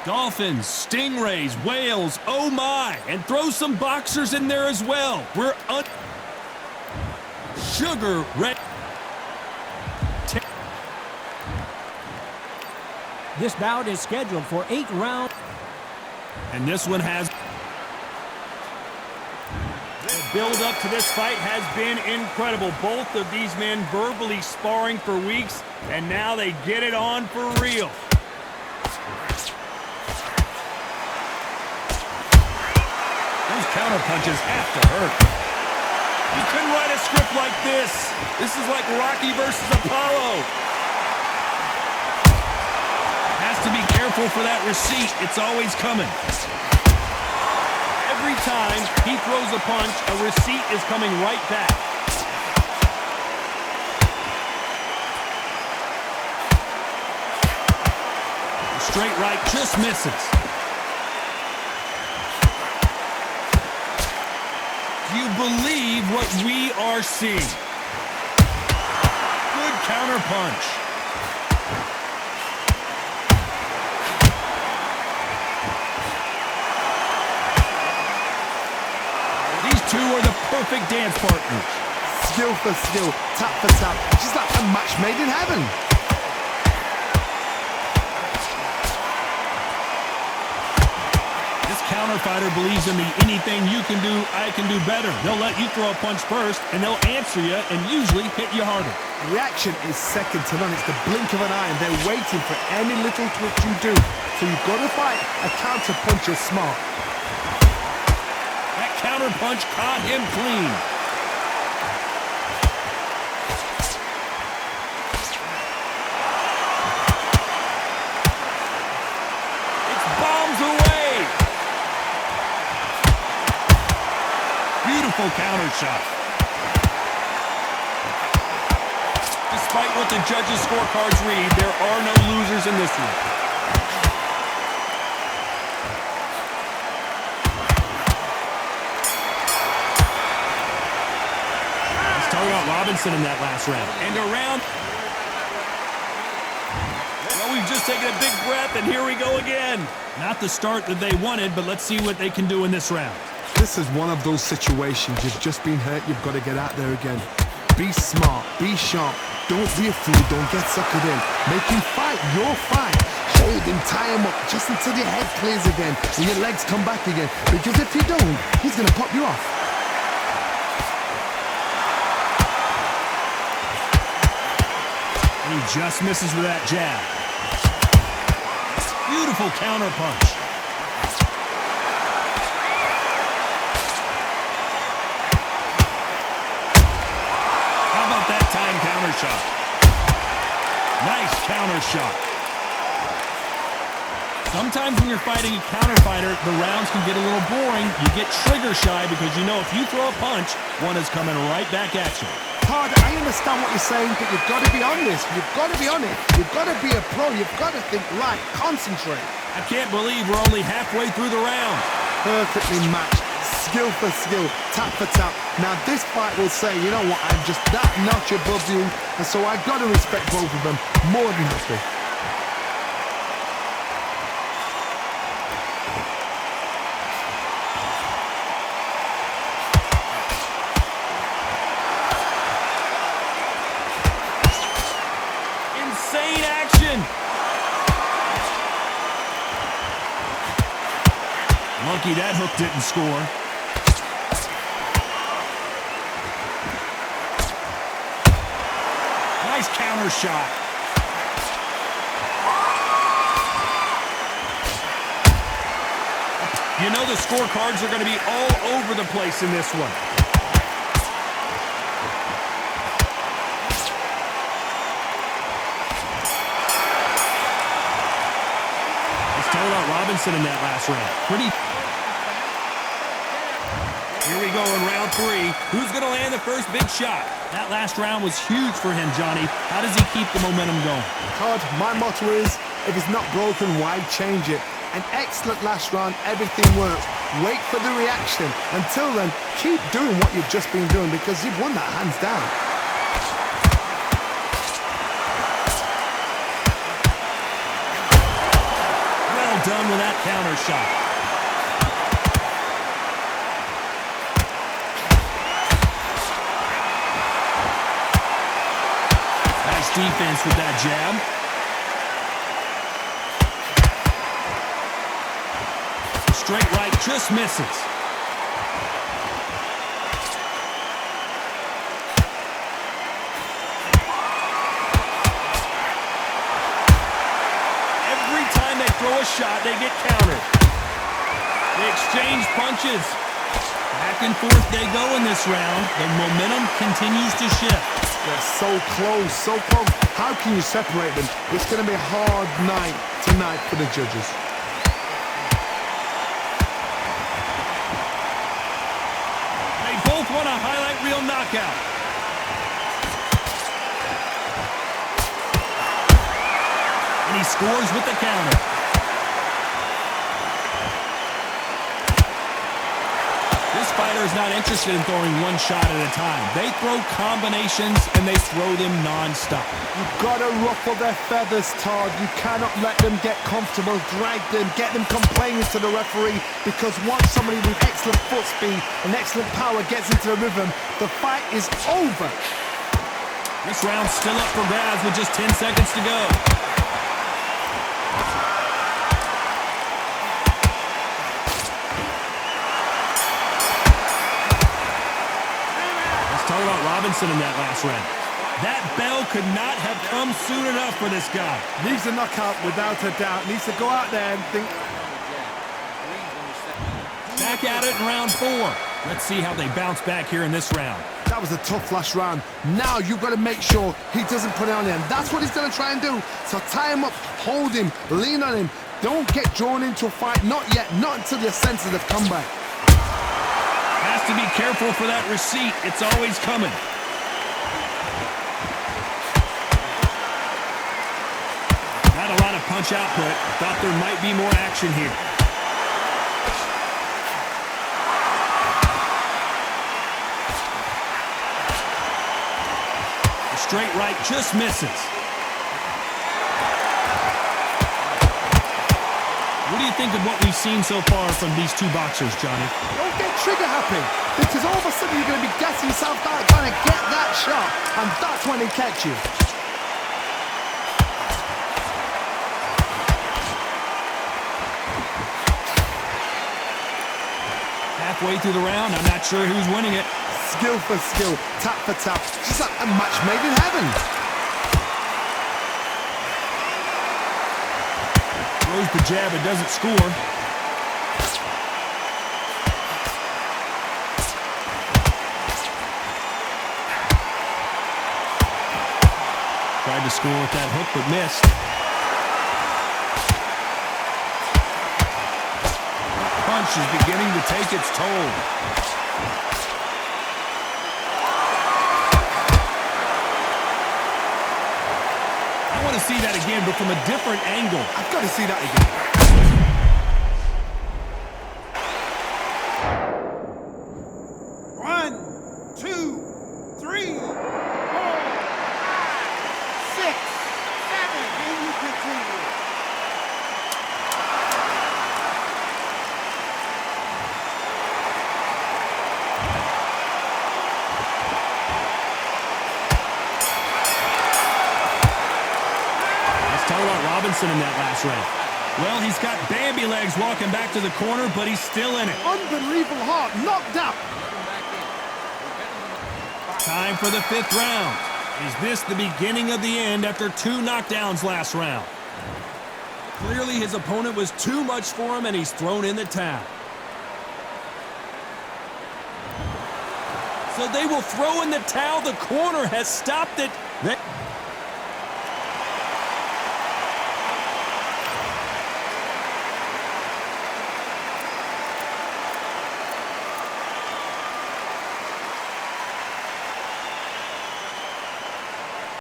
Dolphins, stingrays, whales, oh my, and throw some boxers in there as well. We're sugar red. This bout is scheduled for 8 rounds. And this one has... The build-up to this fight has been incredible. Both of these men verbally sparring for weeks, and now they get it on for real. Those counter punches have to hurt. You couldn't write a script like this. This is like Rocky versus Apollo. Has to be careful for that receipt. It's always coming. Every time he throws a punch, a receipt is coming right back. The straight right just misses. Do you believe what we are seeing? Good counter punch. These two are the perfect dance partners. Skill for skill, tap for tap, just like a match made in heaven. This counter fighter believes in the anything you can do, I can do better. They'll let you throw a punch first, and they'll answer you and usually hit you harder. Reaction is second to none. It's the blink of an eye, and they're waiting for any little twitch you do. So you've got to fight a counter puncher smart. That counter punch caught him clean. It's bombs away. Beautiful counter shot. Despite what the judges' scorecards read, there are no losers in this one. Robinson in that last round. And around. Well, we've just taken a big breath, and here we go again. Not the start that they wanted, but let's see what they can do in this round. This is one of those situations. You've just been hurt. You've got to get out there again. Be smart. Be sharp. Don't be a fool. Don't get suckered in. Make him fight your fight. Hold him, tie him up, just until your head clears again and your legs come back again. Because if you don't, he's going to pop you off. He just misses with that jab. Beautiful counter punch. How about that time counter shot? Nice counter shot. Sometimes when you're fighting a counter fighter, the rounds can get a little boring. You get trigger shy because you know if you throw a punch, one is coming right back at you. Todd, I understand what you're saying, but you've got to be on this. You've got to be on it. You've got to be a pro. You've got to think right. Concentrate. I can't believe we're only halfway through the round. Perfectly matched. Skill for skill. Tap for tap. Now this fight will say, you know what, I'm just that notch above you, and so I've got to respect both of them more than happy. Lucky that hook didn't score. Nice counter shot. You know the scorecards are going to be all over the place in this one. Let's talk about Robinson in that last round. Pretty. Here we go in round 3. Who's going to land the first big shot? That last round was huge for him, Johnny. How does he keep the momentum going? Todd, my motto is, if it's not broken, why change it? An excellent last round, everything works. Wait for the reaction. Until then, keep doing what you've just been doing because you've won that hands down. done with that counter shot. Nice defense with that jab. Straight right just misses. Throw a shot, they get countered. They exchange punches. Back and forth they go in this round. The momentum continues to shift. They're so close, so close. How can you separate them? It's going to be a hard night tonight for the judges. They both want a highlight reel knockout. And he scores with the counter. This fighter is not interested in throwing one shot at a time. They throw combinations and they throw them non-stop. You've got to ruffle their feathers, Todd. You cannot let them get comfortable, drag them, get them complaining to the referee, because once somebody with excellent foot speed and excellent power gets into the rhythm, the fight is over. This round's still up for grabs with just 10 seconds to go. Talk about Robinson in that last round. That bell could not have come soon enough for this guy. Needs a knockout without a doubt. Needs to go out there and think. Back at it in round 4. Let's see how they bounce back here in this round. That was a tough last round. Now you've got to make sure he doesn't put it on him. That's what he's going to try and do. So tie him up, hold him, lean on him. Don't get drawn into a fight. Not yet. Not until your senses have come back. Has to be careful for that receipt. It's always coming. Not a lot of punch output. Thought there might be more action here. The straight right just misses. What do you think of what we've seen so far from these two boxers, Johnny? Don't get trigger happy, because all of a sudden you're going to be gassing yourself out trying to get that shot, and that's when they catch you. Halfway through the round, I'm not sure who's winning it. Skill for skill, tap for tap, just like a match made in heaven. Throws the jab, it doesn't score. Tried to score with that hook, but missed. That punch is beginning to take its toll. I want to see that again, but from a different angle. I've got to see that again. Robinson in that last round. Well, he's got Bambi legs walking back to the corner, but he's still in it. Unbelievable heart, knocked out. Time for the 5th round. Is this the beginning of the end after 2 knockdowns last round? Clearly his opponent was too much for him, and he's thrown in the towel. So they will throw in the towel. The corner has stopped it.